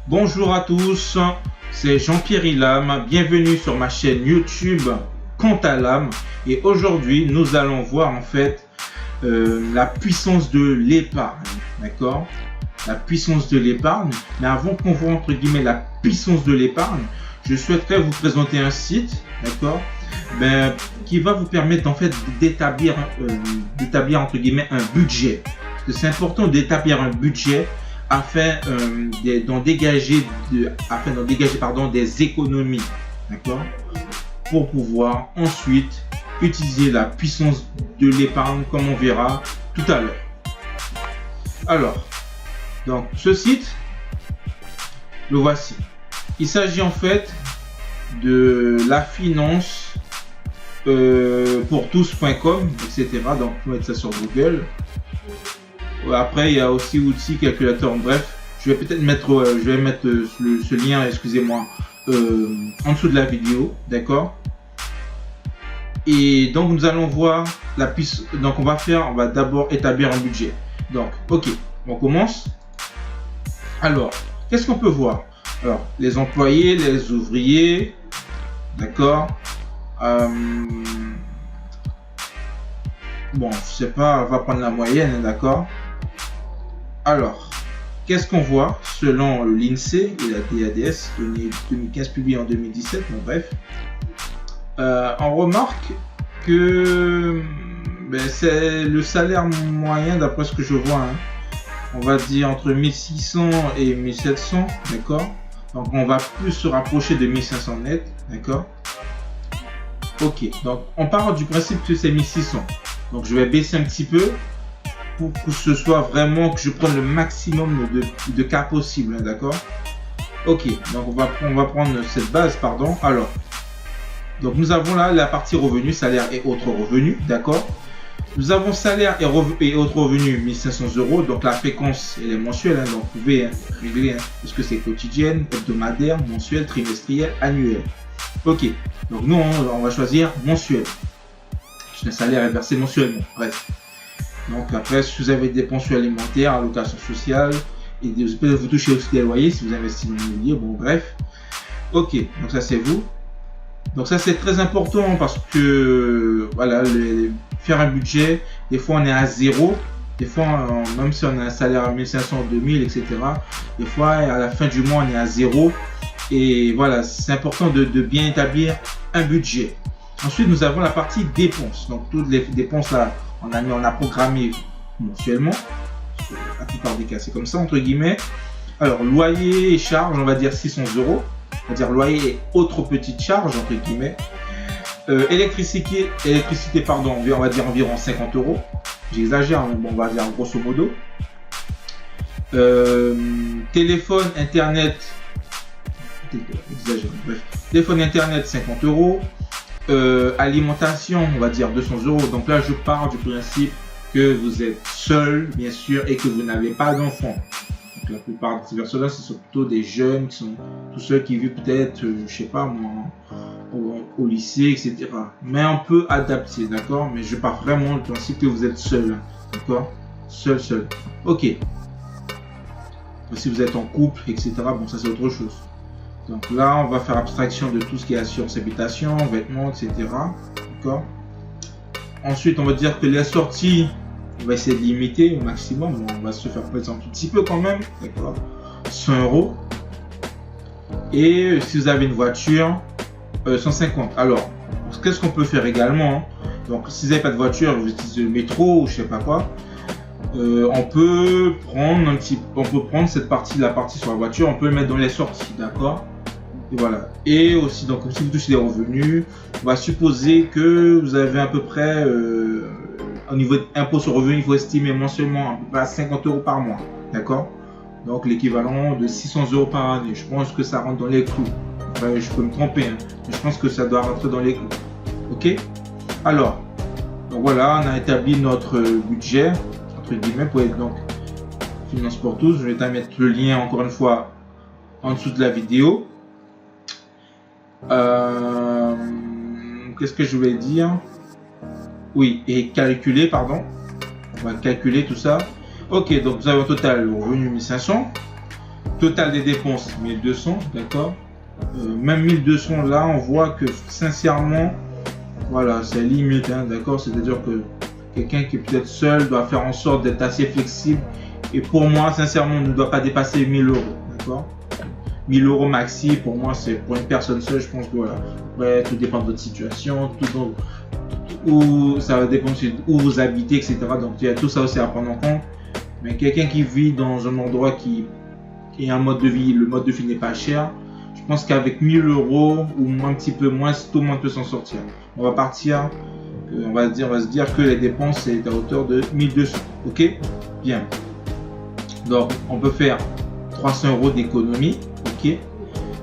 Bonjour à tous, c'est Jean-Pierre Ilham, bienvenue sur ma chaîne YouTube Compte à l'âme. Et aujourd'hui nous allons voir en fait la puissance de l'épargne, d'accord? La puissance de l'épargne. Mais avant qu'on voit entre guillemets la puissance de l'épargne, je souhaiterais vous présenter un site, d'accord, qui va vous permettre en fait d'établir entre guillemets un budget. Parce que c'est important d'établir un budget afin d'en dégager des économies, d'accord, pour pouvoir ensuite utiliser la puissance de l'épargne comme on verra tout à l'heure. Alors, donc ce site, le voici. Il s'agit en fait de la finance pour tous.com, etc. Donc, vous mettre ça sur Google. Après, il y a aussi outils, calculateur, bref. Je vais peut-être mettre, ce lien, excusez-moi, en dessous de la vidéo, d'accord. Et donc, nous allons voir la puissance. Donc, on va d'abord établir un budget. Donc, ok, on commence. Alors, qu'est-ce qu'on peut voir? Alors, les employés, les ouvriers, d'accord. Bon, je sais pas, on va prendre la moyenne, d'accord. Alors, qu'est-ce qu'on voit selon l'INSEE et la DADS, données 2015 publiées en 2017, bon bref. On remarque que c'est le salaire moyen d'après ce que je vois, hein. On va dire entre 1600 et 1700, d'accord. Donc on va plus se rapprocher de 1500 net, d'accord. Ok, donc on part du principe que c'est 1600. Donc je vais baisser un petit peu pour que ce soit vraiment que je prenne le maximum de cas possible, hein, d'accord. Ok, donc on va prendre cette base, pardon. Alors, donc nous avons là la partie revenus, salaire et autres revenus, d'accord. Nous avons salaire et autres revenus 1500 €. Donc la fréquence elle est mensuelle, hein, donc vous pouvez régler, hein, est-ce que c'est quotidienne, hebdomadaire, mensuelle, trimestrielle, annuelle. Ok, donc nous on va choisir mensuel. Le salaire est versé mensuellement, bref. Donc après, si vous avez des pensions alimentaires, allocations sociales, et peut-être vous touchez aussi des loyers si vous investissez dans l'immobilier, bon bref. Ok, donc ça c'est vous. Donc ça c'est très important parce que voilà, faire un budget, des fois on est à zéro, des fois même si on a un salaire à 1500, 2000, etc. Des fois à la fin du mois on est à zéro. Et voilà, c'est important de bien établir un budget. Ensuite, nous avons la partie dépenses. Donc, toutes les dépenses là, on a programmé mensuellement. La plupart des cas, c'est comme ça, entre guillemets. Alors, loyer et charges, on va dire 600 €. C'est-à-dire loyer et autres petites charges, entre guillemets. Électricité, pardon, on va dire environ 50 €. J'exagère, mais bon, on va dire grosso modo. Téléphone, internet. Exagère, bref. Téléphone, internet, 50 €. Alimentation, on va dire 200 €. Donc là, je pars du principe que vous êtes seul, bien sûr, et que vous n'avez pas d'enfants. Donc la plupart de ces personnes-là, ce sont plutôt des jeunes qui sont tous ceux qui vivent peut-être, je sais pas moi, au lycée, etc. Mais on peut adapter, d'accord. Mais je pars vraiment du principe que vous êtes seul, d'accord. Seul. Ok. Si vous êtes en couple, etc. Bon, ça c'est autre chose. Donc là, on va faire abstraction de tout ce qui est assurance habitation, vêtements, etc. D'accord. Ensuite, on va dire que les sorties, on va essayer de limiter au maximum. On va se faire plaisir un tout petit peu quand même. D'accord. 100 €. Et si vous avez une voiture, 150. Alors, qu'est-ce qu'on peut faire également, hein? Donc, si vous n'avez pas de voiture, vous utilisez le métro ou je sais pas quoi. On peut prendre cette partie, la partie sur la voiture, on peut le mettre dans les sorties, d'accord. Et voilà. Et aussi, donc, si vous touchez des revenus, on va supposer que vous avez à peu près, au niveau d'impôt sur revenu, il faut estimer mensuellement à peu près à 50 € par mois, d'accord. Donc, l'équivalent de 600 € par année. Je pense que ça rentre dans les clous. Enfin, je peux me tromper, hein, mais je pense que ça doit rentrer dans les clous. Ok. Alors, donc voilà, on a établi notre budget. Entre guillemets, pour être donc finance pour tous. Je vais t'en mettre le lien encore une fois en dessous de la vidéo. Qu'est-ce que je voulais dire? Oui, et calculer, pardon. On va calculer tout ça. Ok, donc vous avez au total le revenu 1500. total des dépenses 1200, d'accord. Même 1200 là, on voit que sincèrement, voilà, c'est limite, hein, d'accord. C'est-à-dire que quelqu'un qui est peut-être seul doit faire en sorte d'être assez flexible. Et pour moi, sincèrement, on ne doit pas dépasser 1000 euros, d'accord. 1000 euros maxi, pour moi, c'est pour une personne seule, je pense que voilà. Après, tout dépend de votre situation, où ça va dépendre où vous habitez, etc. Donc, il y a tout ça aussi à prendre en compte. Mais quelqu'un qui vit dans un endroit qui est un mode de vie, le mode de vie n'est pas cher, je pense qu'avec 1000 euros ou un petit peu moins, tout le monde peut s'en sortir. On va partir, on va se dire que les dépenses c'est à hauteur de 1200. Ok, bien. Donc, on peut faire 300 euros d'économie. Ok.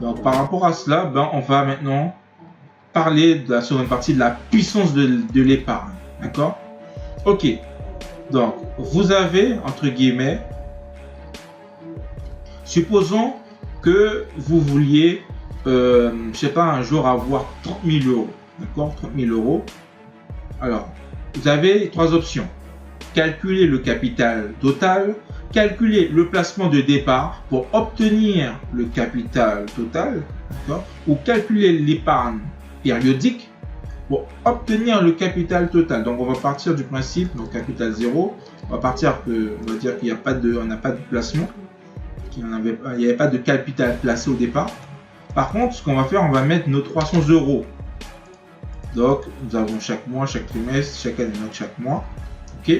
Donc, par rapport à cela, ben, on va maintenant parler de la seconde partie de la puissance de l'épargne. D'accord. Ok. Donc, vous avez, entre guillemets, supposons que vous vouliez, je sais pas, un jour avoir 30 000 euros. D'accord, 30 000 euros. Alors, vous avez trois options. Calculer le capital total, calculer le placement de départ pour obtenir le capital total, ou calculer l'épargne périodique pour obtenir le capital total. Donc, on va partir du principe, donc capital 0, on va dire qu'il n'y a pas de, on n'a pas de placement, il n'y avait pas de capital placé au départ. Par contre, ce qu'on va faire, on va mettre nos 300 euros. Donc, nous avons chaque mois, chaque trimestre, chaque année, donc chaque mois. Ok.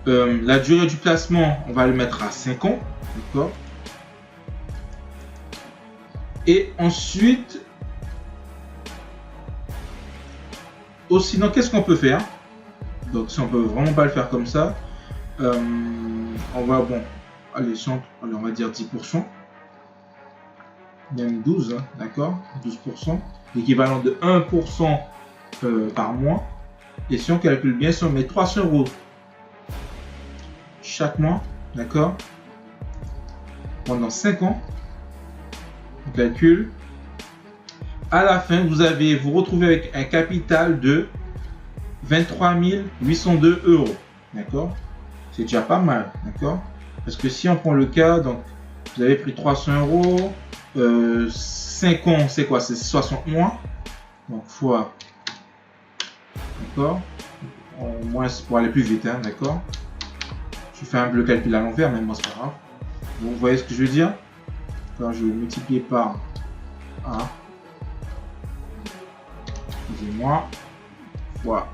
La durée du placement, on va le mettre à 5 ans. D'accord. Et ensuite, sinon, qu'est-ce qu'on peut faire? Donc, si on peut vraiment pas le faire comme ça, on va, bon, allez, on va dire 10%. Même 12, hein, d'accord, 12%, l'équivalent de 1% par mois. Et si on calcule bien, si on met 300 euros chaque mois, d'accord, pendant 5 ans, on calcule, à la fin, vous retrouvez avec un capital de 23 802 euros, d'accord, c'est déjà pas mal, d'accord, parce que si on prend le cas, donc, vous avez pris 300 euros, 5 ans, c'est quoi? C'est 60 mois. Donc, fois. D'accord. Au moins, c'est pour aller plus vite, hein, d'accord. Je fais un peu le calcul à l'envers, mais moi, c'est pas grave. Vous voyez ce que je veux dire? Quand je vais multiplier par A, excusez-moi, fois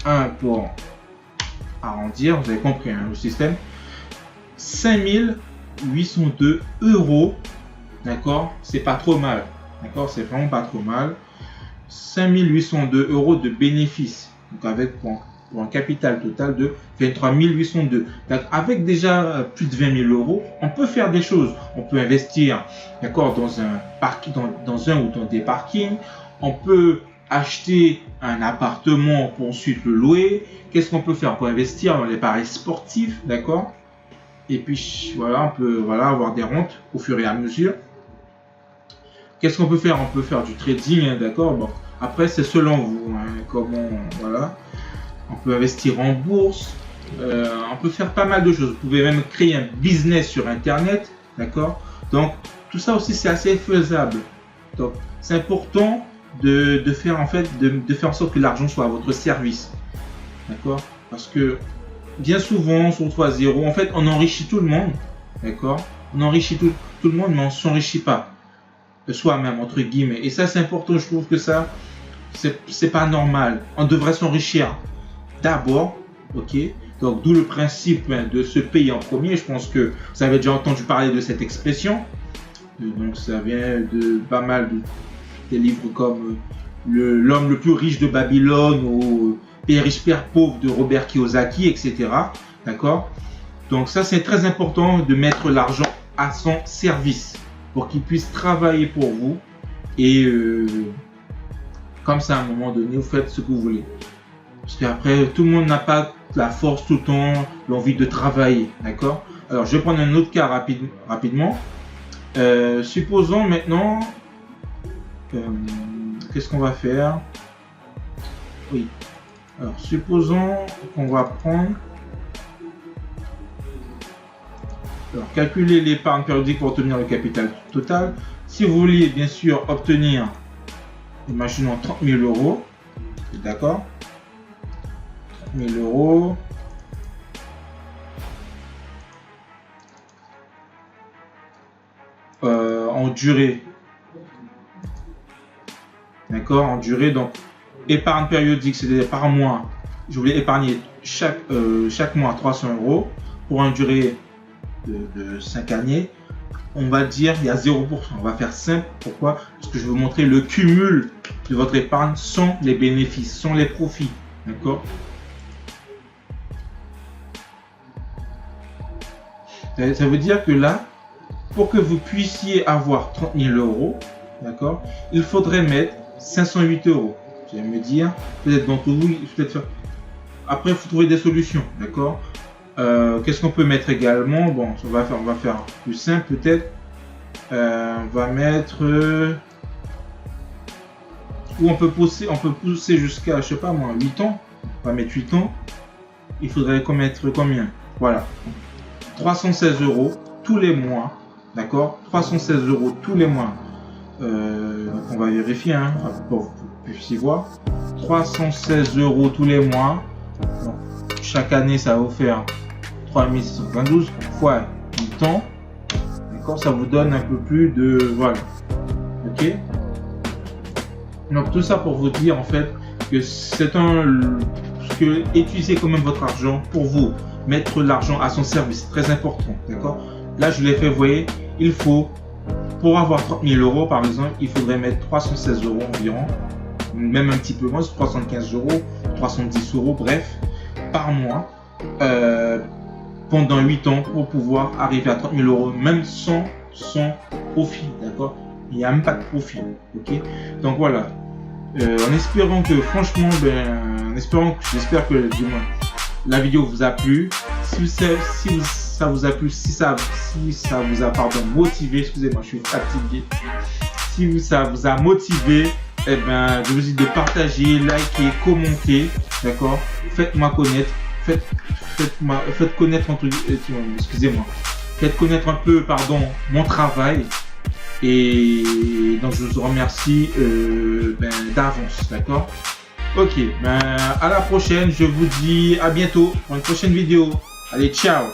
1 pour arrondir, vous avez compris, hein, le système. 5802 euros. D'accord, c'est pas trop mal. D'accord, c'est vraiment pas trop mal. 5802 euros de bénéfices. Donc, avec pour un capital total de 23 802. Donc, avec déjà plus de 20 000 euros, on peut faire des choses. On peut investir, d'accord, dans un parking, dans un ou dans des parkings. On peut acheter un appartement pour ensuite le louer. Qu'est-ce qu'on peut faire? On peut investir dans les paris sportifs, d'accord. Et puis, voilà, on peut avoir des rentes au fur et à mesure. Qu'est-ce qu'on peut faire? On peut faire du trading, hein, d'accord. Bon, après, c'est selon vous, hein, comment, voilà. On peut investir en bourse. On peut faire pas mal de choses. Vous pouvez même créer un business sur Internet, d'accord. Donc, tout ça aussi, c'est assez faisable. Donc, c'est important de faire en fait, de faire en sorte que l'argent soit à votre service, d'accord. Parce que bien souvent, on se retrouve à zéro. En fait, on enrichit tout le monde, d'accord. On enrichit tout le monde, mais on ne s'enrichit pas soi-même, entre guillemets. Et ça, c'est important. Je trouve que ça, c'est pas normal. On devrait s'enrichir d'abord, ok. Donc, d'où le principe de se payer en premier. Je pense que vous avez déjà entendu parler de cette expression. Donc, ça vient de pas mal des livres comme L'homme le plus riche de Babylone ou Père riche, Père pauvre de Robert Kiyosaki, etc. D'accord. Donc, ça, c'est très important de mettre l'argent à son service pour qu'il puisse travailler pour vous. Et comme ça, à un moment donné, vous faites ce que vous voulez. Parce qu'après, tout le monde n'a pas la force tout le temps, l'envie de travailler. D'accord. Alors, je vais prendre un autre cas rapidement. Supposons maintenant, qu'est-ce qu'on va faire? Oui. Alors, supposons qu'on va prendre Alors, calculez l'épargne périodique pour obtenir le capital total. Si vous voulez bien sûr obtenir, imaginons 30 000 euros, d'accord, 30 000 euros. En durée, d'accord, en durée, donc épargne périodique, c'est-à-dire par mois, je voulais épargner chaque mois 300 euros pour une durée de 5 années. On va dire il y a 0%, on va faire simple. Pourquoi? Parce que je vais vous montrer le cumul de votre épargne sans les bénéfices, sans les profits, d'accord. Ça veut dire que là, pour que vous puissiez avoir 30 000 euros, d'accord, il faudrait mettre 508 euros. Vous allez me dire, peut-être d'entre vous, peut-être faire. Après, il faut trouver des solutions, d'accord. Qu'est-ce qu'on peut mettre également? Bon, on va faire plus simple peut-être. On va mettre. Ou on peut pousser jusqu'à, je sais pas moi, 8 ans. On va mettre 8 ans. Il faudrait mettre combien? Voilà. 316 euros tous les mois. D'accord, 316 euros tous les mois. Donc on va vérifier hein, pour que vous puissiez voir. 316 euros tous les mois. Donc, chaque année, ça va vous faire 3692 fois 8 ans. D'accord, ça vous donne un peu plus de. Voilà. Ok. Donc tout ça pour vous dire en fait que c'est que utilisez quand même votre argent pour vous. Mettre l'argent à son service, très important. D'accord. Là, je l'ai fait, vous voyez, il faut, pour avoir 30 000 euros par exemple, il faudrait mettre 316 euros environ, même un petit peu moins, 315 euros, 310 euros, bref, par mois, pendant 8 ans pour pouvoir arriver à 30 000 euros, même sans profit, d'accord. Il n'y a même pas de profit, ok. Donc voilà, en espérant que, franchement, j'espère que du moins, la vidéo vous a plu. Si ça vous a plu, si ça vous a motivé, excusez-moi, je suis fatigué. Si ça vous a motivé, eh ben, je vous dis de partager, liker, commenter, d'accord. Faites-moi connaître, faites connaître excusez-moi, faites connaître un peu, mon travail. Et donc je vous remercie d'avance, d'accord. Ok, à la prochaine, je vous dis à bientôt pour une prochaine vidéo. Allez, ciao!